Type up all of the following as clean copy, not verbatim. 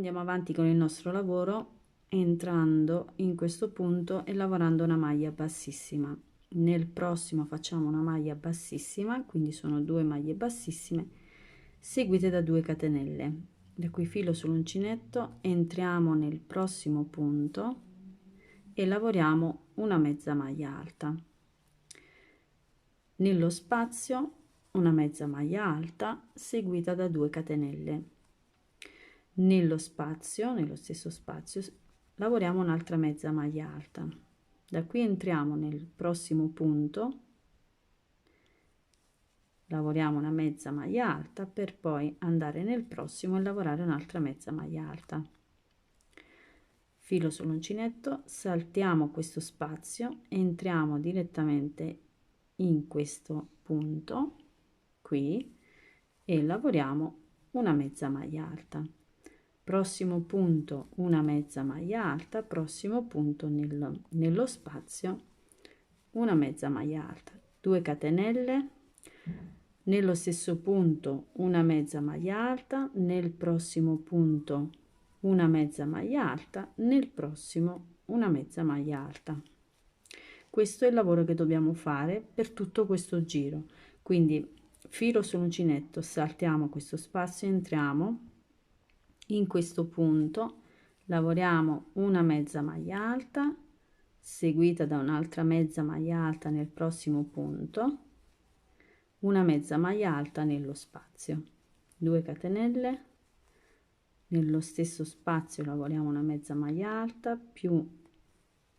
andiamo avanti con il nostro lavoro entrando in questo punto e lavorando una maglia bassissima. Nel prossimo facciamo una maglia bassissima, quindi sono 2 maglie bassissime seguite da 2 catenelle. Da qui filo sull'uncinetto, entriamo nel prossimo punto e lavoriamo una mezza maglia alta. Nello spazio una mezza maglia alta seguita da 2 catenelle. Nello spazio, nello stesso spazio, lavoriamo un'altra mezza maglia alta. Da qui entriamo nel prossimo punto, lavoriamo una mezza maglia alta per poi andare nel prossimo e lavorare un'altra mezza maglia alta. Filo sull'uncinetto, saltiamo questo spazio, entriamo direttamente in questo punto qui e lavoriamo una mezza maglia alta. Prossimo punto una mezza maglia alta, prossimo punto nello spazio una mezza maglia alta, 2 catenelle, nello stesso punto una mezza maglia alta, nel prossimo punto una mezza maglia alta, nel prossimo una mezza maglia alta. Questo è il lavoro che dobbiamo fare per tutto questo giro. Quindi filo sull'uncinetto, saltiamo questo spazio, entriamo in questo punto, lavoriamo una mezza maglia alta seguita da un'altra mezza maglia alta nel prossimo punto, una mezza maglia alta nello spazio, 2 catenelle, nello stesso spazio lavoriamo una mezza maglia alta più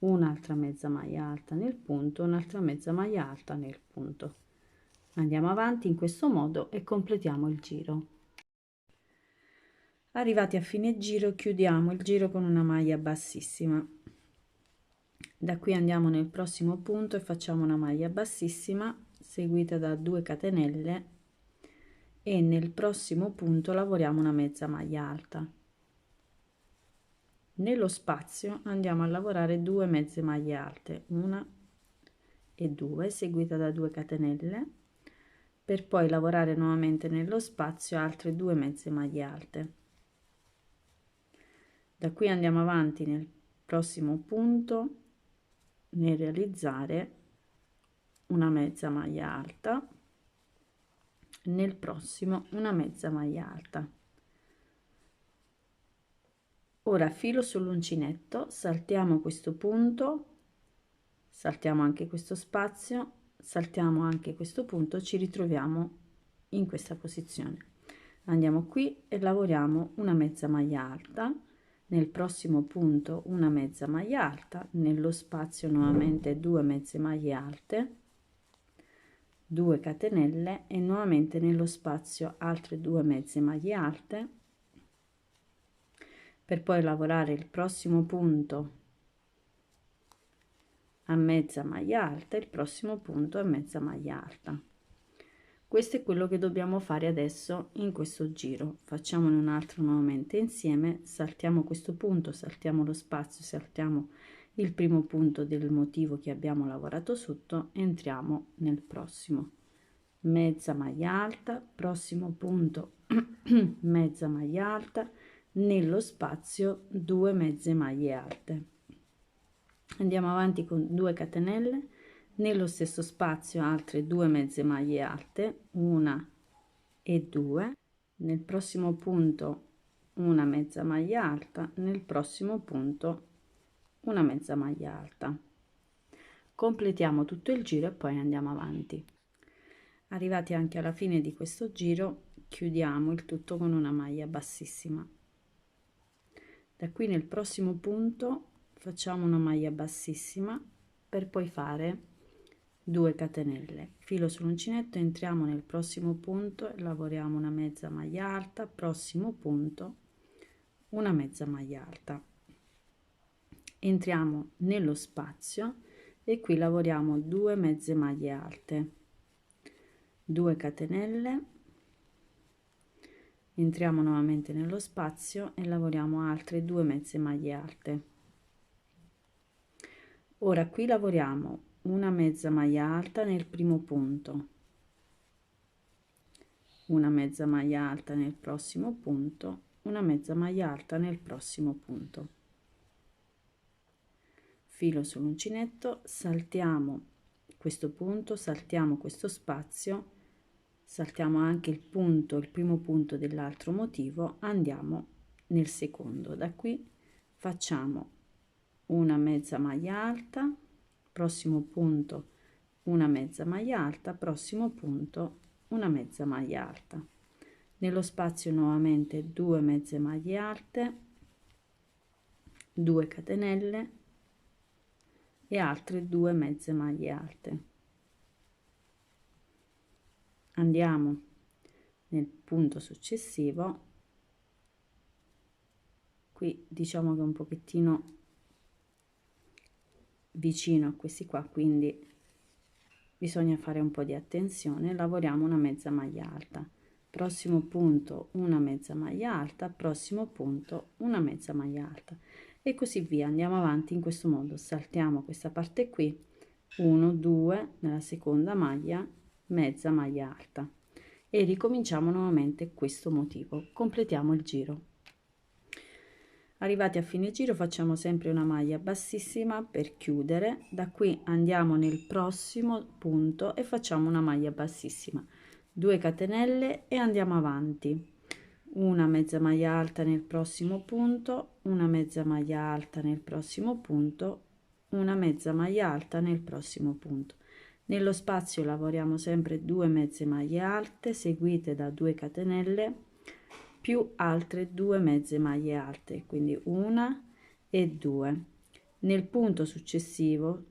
un'altra mezza maglia alta nel punto, un'altra mezza maglia alta nel punto. Andiamo avanti in questo modo e completiamo il giro. Arrivati a fine giro, chiudiamo il giro con una maglia bassissima. Da qui andiamo nel prossimo punto e facciamo una maglia bassissima seguita da 2 catenelle e nel prossimo punto lavoriamo una mezza maglia alta. Nello spazio andiamo a lavorare 2 mezze maglie alte, 1 e 2 seguita da 2 catenelle per poi lavorare nuovamente nello spazio altre 2 mezze maglie alte. Da qui andiamo avanti nel prossimo punto nel realizzare una mezza maglia alta, nel prossimo una mezza maglia alta. Ora filo sull'uncinetto, saltiamo questo punto, saltiamo anche questo spazio, saltiamo anche questo punto, ci ritroviamo in questa posizione. Andiamo qui e lavoriamo una mezza maglia alta, nel prossimo punto una mezza maglia alta, nello spazio nuovamente 2 mezze maglie alte, 2 catenelle e nuovamente nello spazio altre 2 mezze maglie alte per poi lavorare il prossimo punto a mezza maglia alta e il prossimo punto a mezza maglia alta. Questo è quello che dobbiamo fare adesso in questo giro. Facciamone un altro nuovamente insieme, saltiamo questo punto, saltiamo lo spazio, saltiamo il primo punto del motivo che abbiamo lavorato sotto, entriamo nel prossimo, mezza maglia alta, prossimo punto mezza maglia alta, nello spazio 2 mezze maglie alte. Andiamo avanti con 2 catenelle, nello stesso spazio altre 2 mezze maglie alte, 1 e 2, nel prossimo punto una mezza maglia alta, nel prossimo punto una mezza maglia alta. Completiamo tutto il giro e poi andiamo avanti. Arrivati anche alla fine di questo giro, chiudiamo il tutto con una maglia bassissima. Da qui nel prossimo punto facciamo una maglia bassissima per poi fare 2 catenelle, filo sull'uncinetto, entriamo nel prossimo punto e lavoriamo una mezza maglia alta, prossimo punto una mezza maglia alta, entriamo nello spazio e qui lavoriamo 2 mezze maglie alte, 2 catenelle, entriamo nuovamente nello spazio e lavoriamo altre 2 mezze maglie alte. Ora qui lavoriamo una mezza maglia alta nel primo punto, una mezza maglia alta nel prossimo punto una mezza maglia alta nel prossimo punto, filo sull'uncinetto, saltiamo questo punto, saltiamo questo spazio, saltiamo anche il punto, il primo punto dell'altro motivo, andiamo nel secondo. Da qui facciamo una mezza maglia alta, prossimo punto una mezza maglia alta, prossimo punto una mezza maglia alta. Nello spazio nuovamente 2 mezze maglie alte, 2 catenelle e altre 2 mezze maglie alte. Andiamo nel punto successivo. Qui diciamo che è un pochettino vicino a questi qua, quindi bisogna fare un po' di attenzione. Lavoriamo una mezza maglia alta, prossimo punto una mezza maglia alta, prossimo punto una mezza maglia alta, e così via. Andiamo avanti in questo modo. Saltiamo questa parte qui, 1 2 nella seconda maglia, mezza maglia alta, e ricominciamo nuovamente questo motivo. Completiamo il giro. Arrivati a fine giro facciamo sempre una maglia bassissima per chiudere. Da qui andiamo nel prossimo punto e facciamo una maglia bassissima, 2 catenelle e andiamo avanti. Una mezza maglia alta nel prossimo punto, una mezza maglia alta nel prossimo punto, una mezza maglia alta nel prossimo punto. Nello spazio lavoriamo sempre 2 mezze maglie alte seguite da 2 catenelle più altre 2 mezze maglie alte, quindi una e 2. Nel punto successivo,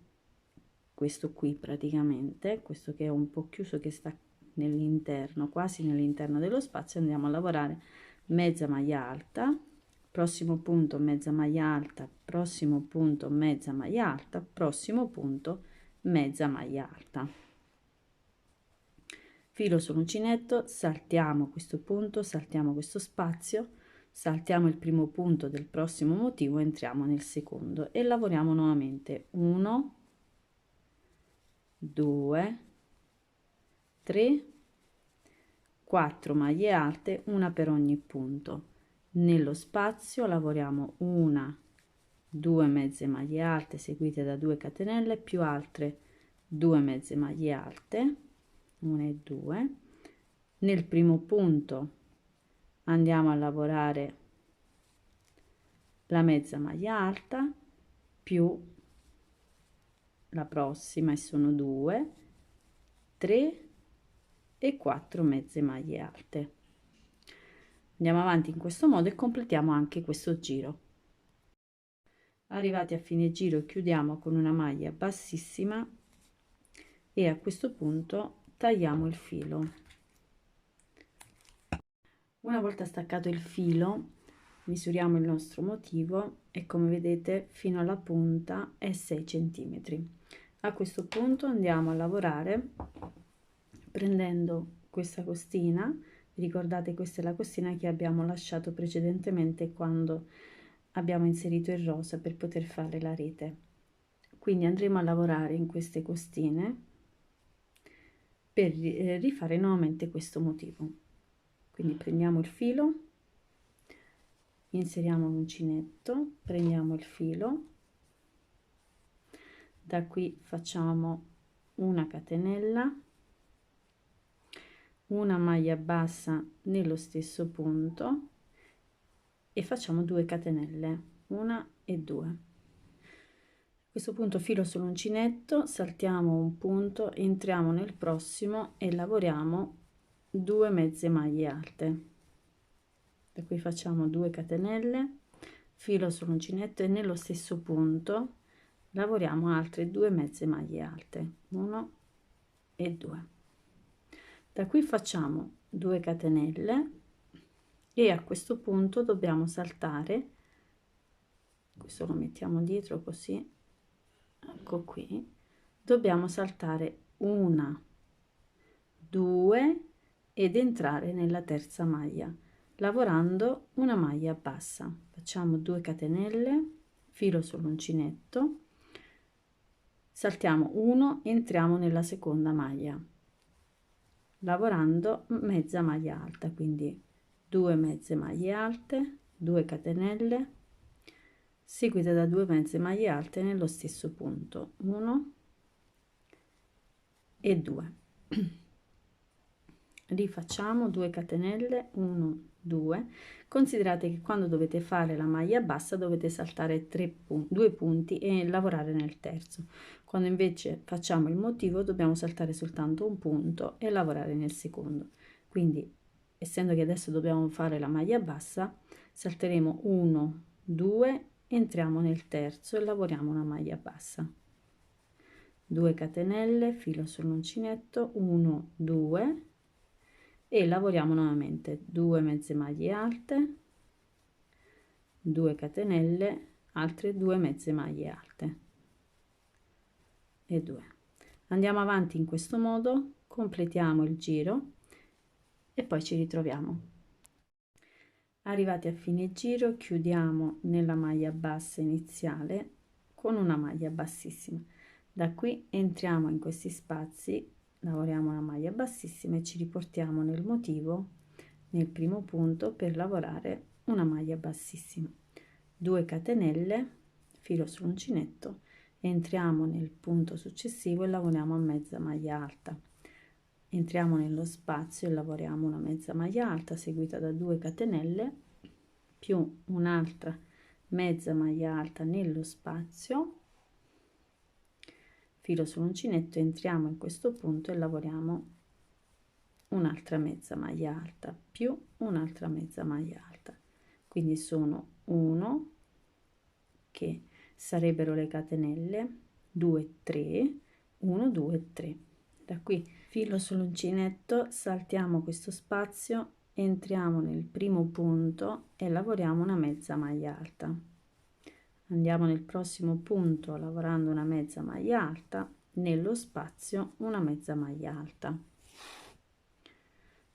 questo qui praticamente, questo che è un po' chiuso, che sta nell'interno, quasi nell'interno dello spazio, andiamo a lavorare mezza maglia alta, prossimo punto mezza maglia alta, prossimo punto mezza maglia alta, prossimo punto mezza maglia alta. Filo sull'uncinetto, saltiamo questo punto, saltiamo questo spazio, saltiamo il primo punto del prossimo motivo, entriamo nel secondo e lavoriamo nuovamente 1 2 3 4 maglie alte, una per ogni punto. Nello spazio lavoriamo una 2 mezze maglie alte seguite da 2 catenelle più altre 2 mezze maglie alte, 1 e 2. Nel primo punto andiamo a lavorare la mezza maglia alta più la prossima, e sono 2 3 e 4 mezze maglie alte. Andiamo avanti in questo modo e completiamo anche questo giro. Arrivati a fine giro chiudiamo con una maglia bassissima e a questo punto tagliamo il filo. Una volta staccato il filo misuriamo il nostro motivo e come vedete fino alla punta è 6 centimetri. A questo punto andiamo a lavorare prendendo questa costina. Ricordate, questa è la costina che abbiamo lasciato precedentemente quando abbiamo inserito il rosa per poter fare la rete. Quindi andremo a lavorare in queste costine per rifare nuovamente questo motivo. Quindi prendiamo il filo, inseriamo l'uncinetto, prendiamo il filo, da qui facciamo una catenella, una maglia bassa nello stesso punto e facciamo 2 catenelle, 1 e 2. A questo punto filo sull'uncinetto, saltiamo un punto, entriamo nel prossimo e lavoriamo 2 mezze maglie alte. Da qui facciamo 2 catenelle, filo sull'uncinetto e nello stesso punto lavoriamo altre 2 mezze maglie alte, 1 e 2. Da qui facciamo 2 catenelle e a questo punto dobbiamo saltare, questo lo mettiamo dietro così, ecco qui, dobbiamo saltare 1 2 ed entrare nella terza maglia lavorando una maglia bassa. Facciamo 2 catenelle, filo sull'uncinetto, saltiamo 1, entriamo nella seconda maglia lavorando mezza maglia alta, quindi 2 mezze maglie alte, 2 catenelle, seguite da 2 mezze maglie alte nello stesso punto, 1 e 2. Rifacciamo 2 catenelle, 1, 2. Considerate che quando dovete fare la maglia bassa dovete saltare 2 punti e lavorare nel terzo. Quando invece facciamo il motivo dobbiamo saltare soltanto un punto e lavorare nel secondo. Quindi, essendo che adesso dobbiamo fare la maglia bassa, salteremo 1, 2, entriamo nel terzo e lavoriamo una maglia bassa. 2 catenelle, filo sull'uncinetto, 1, 2 e lavoriamo nuovamente 2 mezze maglie alte, 2 catenelle, altre 2 mezze maglie alte e 2. Andiamo avanti in questo modo, completiamo il giro e poi ci ritroviamo. Arrivati a fine giro, chiudiamo nella maglia bassa iniziale con una maglia bassissima. Da qui entriamo in questi spazi, lavoriamo una maglia bassissima e ci riportiamo nel motivo, nel primo punto, per lavorare una maglia bassissima. 2 catenelle, filo sull'uncinetto, entriamo nel punto successivo e lavoriamo a mezza maglia alta. Entriamo nello spazio e lavoriamo una mezza maglia alta seguita da 2 catenelle più un'altra mezza maglia alta nello spazio, filo sull'uncinetto, entriamo in questo punto e lavoriamo un'altra mezza maglia alta più un'altra mezza maglia alta. Quindi sono 1, che sarebbero le catenelle, 2, 3, 1, 2, 3. Da qui filo sull'uncinetto, saltiamo questo spazio, entriamo nel primo punto e lavoriamo una mezza maglia alta. Andiamo nel prossimo punto lavorando una mezza maglia alta, nello spazio una mezza maglia alta.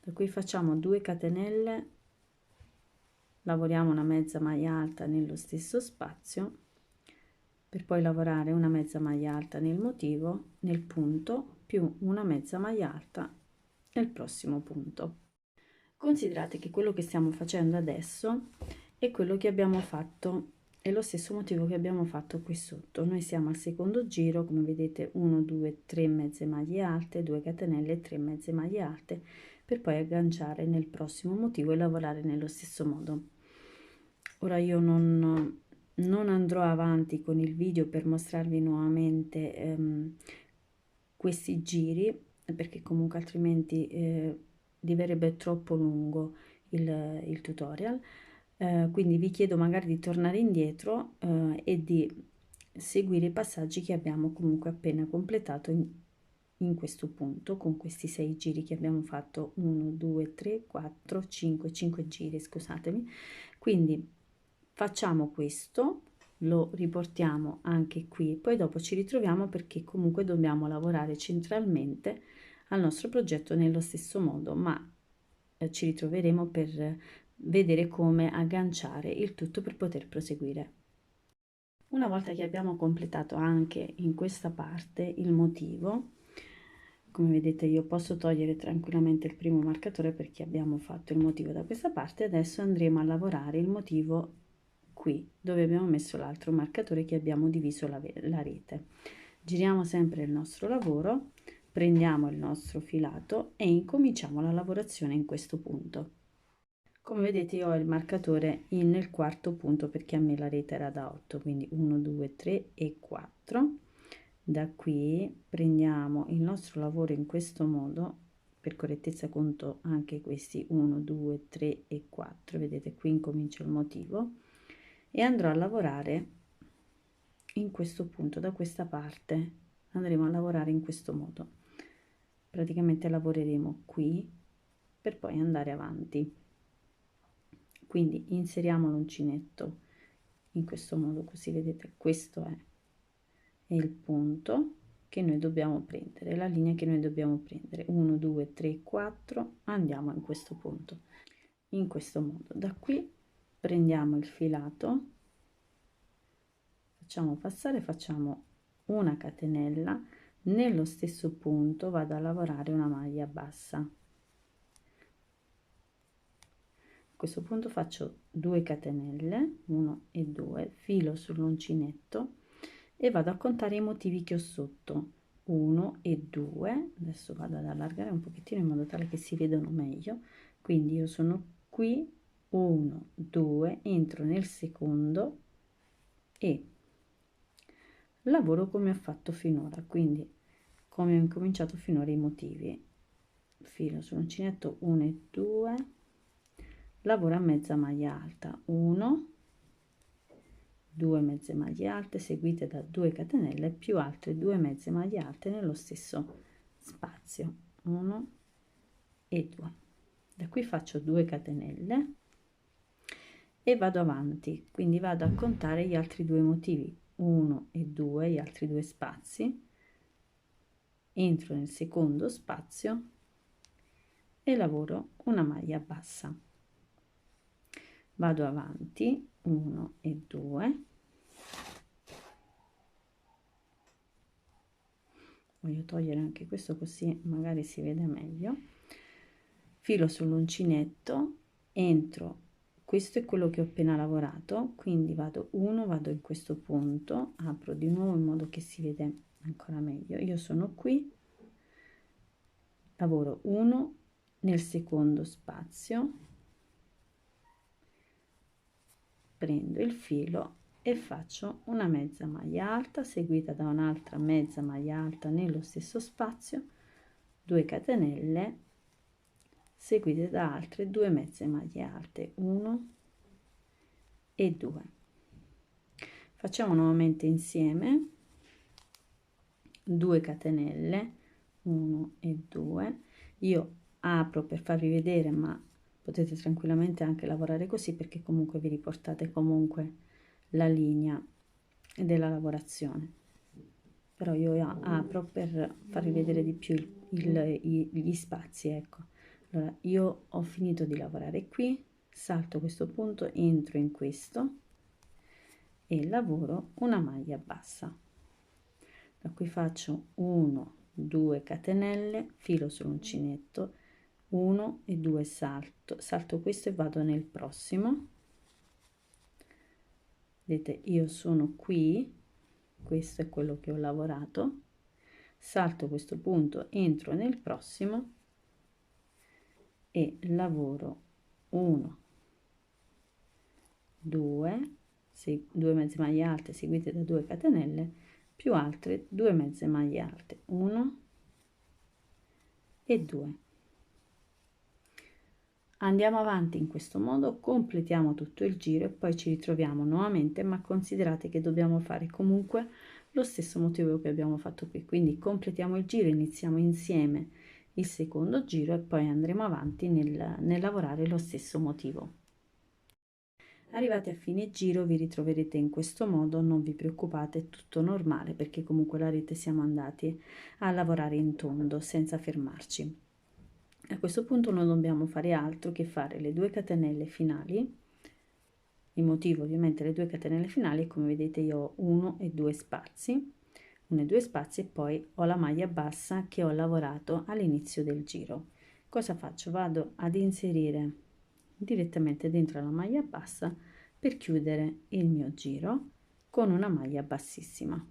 Da qui facciamo 2 catenelle, lavoriamo una mezza maglia alta nello stesso spazio per poi lavorare una mezza maglia alta nel motivo, nel punto, più una mezza maglia alta nel prossimo punto. Considerate che quello che stiamo facendo adesso è quello che abbiamo fatto, è lo stesso motivo che abbiamo fatto qui sotto. Noi siamo al secondo giro, come vedete 1, 2, 3 mezze maglie alte, 2 catenelle, 3 mezze maglie alte, per poi agganciare nel prossimo motivo e lavorare nello stesso modo. Ora io non andrò avanti con il video per mostrarvi nuovamente questi giri, perché comunque altrimenti diverrebbe troppo lungo il tutorial, quindi vi chiedo magari di tornare indietro e di seguire i passaggi che abbiamo comunque appena completato in questo punto, con questi 6 giri che abbiamo fatto, 1, 2, 3, 4, 5 giri, scusatemi. Quindi facciamo questo, lo riportiamo anche qui, poi dopo ci ritroviamo perché comunque dobbiamo lavorare centralmente al nostro progetto nello stesso modo, ma ci ritroveremo per vedere come agganciare il tutto per poter proseguire. Una volta che abbiamo completato anche in questa parte il motivo, come vedete io posso togliere tranquillamente il primo marcatore perché abbiamo fatto il motivo da questa parte. Adesso andremo a lavorare il motivo qui dove abbiamo messo l'altro marcatore che abbiamo diviso la rete. Giriamo sempre il nostro lavoro, prendiamo il nostro filato e incominciamo la lavorazione in questo punto. Come vedete io ho il marcatore nel quarto punto perché a me la rete era da 8, quindi 1, 2, 3 e 4. Da qui prendiamo il nostro lavoro in questo modo, per correttezza conto anche questi 1, 2, 3 e 4, vedete qui incomincio il motivo e andrò a lavorare in questo punto, da questa parte andremo a lavorare in questo modo, praticamente lavoreremo qui per poi andare avanti. Quindi inseriamo l'uncinetto in questo modo, così vedete questo è il punto che noi dobbiamo prendere, la linea che noi dobbiamo prendere, 1, 2, 3, 4, andiamo in questo punto, in questo modo. Da qui prendiamo il filato, facciamo passare, facciamo una catenella, nello stesso punto vado a lavorare una maglia bassa. questo punto faccio 2 catenelle, 1 e 2, filo sull'uncinetto e vado a contare i motivi che ho sotto, 1 e 2. Adesso vado ad allargare un pochettino in modo tale che si vedano meglio, quindi io sono qui, 1 2, entro nel secondo e lavoro come ho fatto finora, quindi come ho incominciato finora i motivi, filo sull'uncinetto 1 e 2, lavoro a mezza maglia alta, 1 2 mezze maglie alte seguite da 2 catenelle più altre 2 mezze maglie alte nello stesso spazio, 1 e 2. Da qui faccio 2 catenelle e vado avanti, quindi vado a contare gli altri due motivi, 1 e 2, gli altri due spazi, entro nel secondo spazio e lavoro una maglia bassa, vado avanti, 1 e 2, voglio togliere anche questo così magari si vede meglio, filo sull'uncinetto, entro, questo è quello che ho appena lavorato, quindi vado in questo punto, apro di nuovo in modo che si vede ancora meglio, io sono qui, lavoro 1 nel secondo spazio, prendo il filo e faccio una mezza maglia alta seguita da un'altra mezza maglia alta nello stesso spazio, 2 catenelle seguite da altre 2 mezze maglie alte, 1 e 2. Facciamo nuovamente insieme 2 catenelle, 1 e 2. Io apro per farvi vedere, ma potete tranquillamente anche lavorare così perché comunque vi riportate comunque la linea della lavorazione, però io apro per farvi vedere di più gli spazi, ecco. Allora io ho finito di lavorare qui, salto questo punto, entro in questo e lavoro una maglia bassa, da qui faccio 1 2 catenelle, filo sull'uncinetto, 1 e 2 salto questo e vado nel prossimo, vedete io sono qui, questo è quello che ho lavorato, salto questo punto, entro nel prossimo e lavoro 1 2 mezze maglie alte seguite da 2 catenelle più altre 2 mezze maglie alte, 1 e 2. Andiamo avanti in questo modo, completiamo tutto il giro e poi ci ritroviamo nuovamente, ma considerate che dobbiamo fare comunque lo stesso motivo che abbiamo fatto qui, quindi completiamo il giro, iniziamo insieme il secondo giro e poi andremo avanti nel lavorare lo stesso motivo. Arrivati a fine giro vi ritroverete in questo modo, non vi preoccupate, è tutto normale perché comunque la rete siamo andati a lavorare in tondo senza fermarci. A questo punto non dobbiamo fare altro che fare le 2 catenelle finali, il motivo ovviamente le 2 catenelle finali, come vedete io ho 1 e 2 spazi, 1 e 2 spazi e poi ho la maglia bassa che ho lavorato all'inizio del giro. Cosa faccio? Vado ad inserire direttamente dentro la maglia bassa per chiudere il mio giro con una maglia bassissima.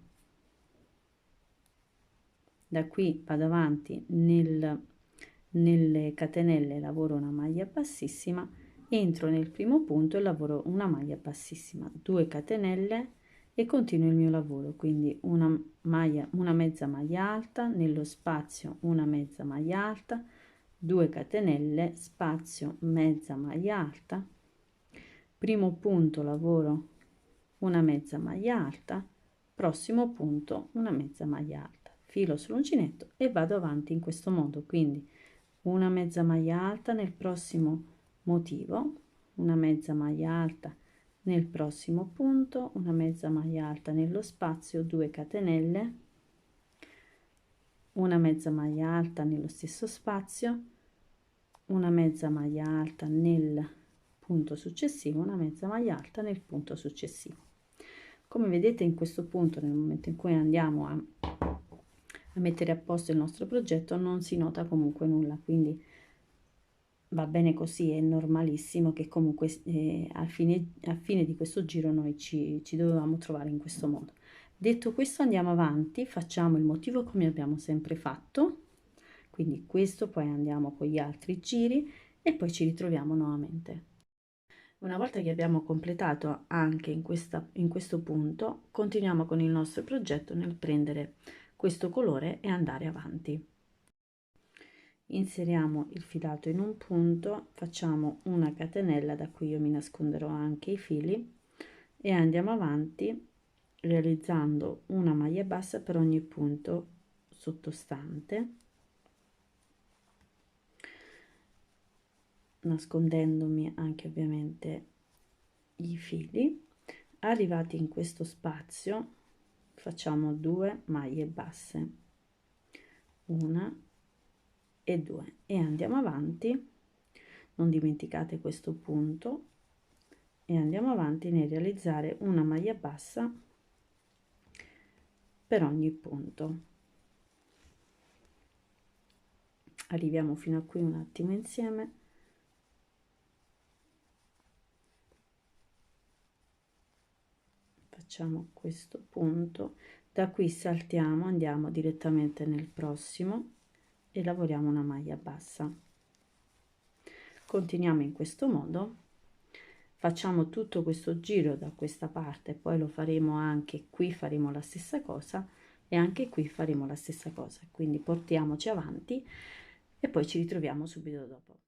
Da qui vado avanti nelle catenelle, lavoro una maglia bassissima, entro nel primo punto e lavoro una maglia bassissima, 2 catenelle e continuo il mio lavoro, quindi una mezza maglia alta, nello spazio una mezza maglia alta, 2 catenelle, spazio mezza maglia alta, primo punto lavoro una mezza maglia alta, prossimo punto una mezza maglia alta, filo sull'uncinetto e vado avanti in questo modo, quindi una mezza maglia alta nel prossimo motivo, una mezza maglia alta nel prossimo punto, una mezza maglia alta nello spazio, 2 catenelle, una mezza maglia alta nello stesso spazio, una mezza maglia alta nel punto successivo, una mezza maglia alta nel punto successivo. Come vedete in questo punto, nel momento in cui andiamo a mettere a posto il nostro progetto, non si nota comunque nulla, quindi va bene così, è normalissimo che comunque a fine di questo giro noi ci dovevamo trovare in questo modo. Detto questo, andiamo avanti, facciamo il motivo come abbiamo sempre fatto, quindi questo, poi andiamo con gli altri giri e poi ci ritroviamo nuovamente. Una volta che abbiamo completato anche in questo punto, continuiamo con il nostro progetto nel prendere questo colore e andare avanti. Inseriamo il filato in un punto, facciamo una catenella, da cui io mi nasconderò anche i fili, e andiamo avanti realizzando una maglia bassa per ogni punto sottostante, nascondendomi anche ovviamente i fili. Arrivati in questo spazio facciamo 2 maglie basse, una e 2, e andiamo avanti. Non dimenticate questo punto, e andiamo avanti nel realizzare una maglia bassa per ogni punto. Arriviamo fino a qui un attimo insieme. Facciamo questo punto, da qui saltiamo, andiamo direttamente nel prossimo e lavoriamo una maglia bassa. Continuiamo in questo modo, facciamo tutto questo giro da questa parte, poi lo faremo anche qui, faremo la stessa cosa, e anche qui faremo la stessa cosa, quindi portiamoci avanti e poi ci ritroviamo subito dopo.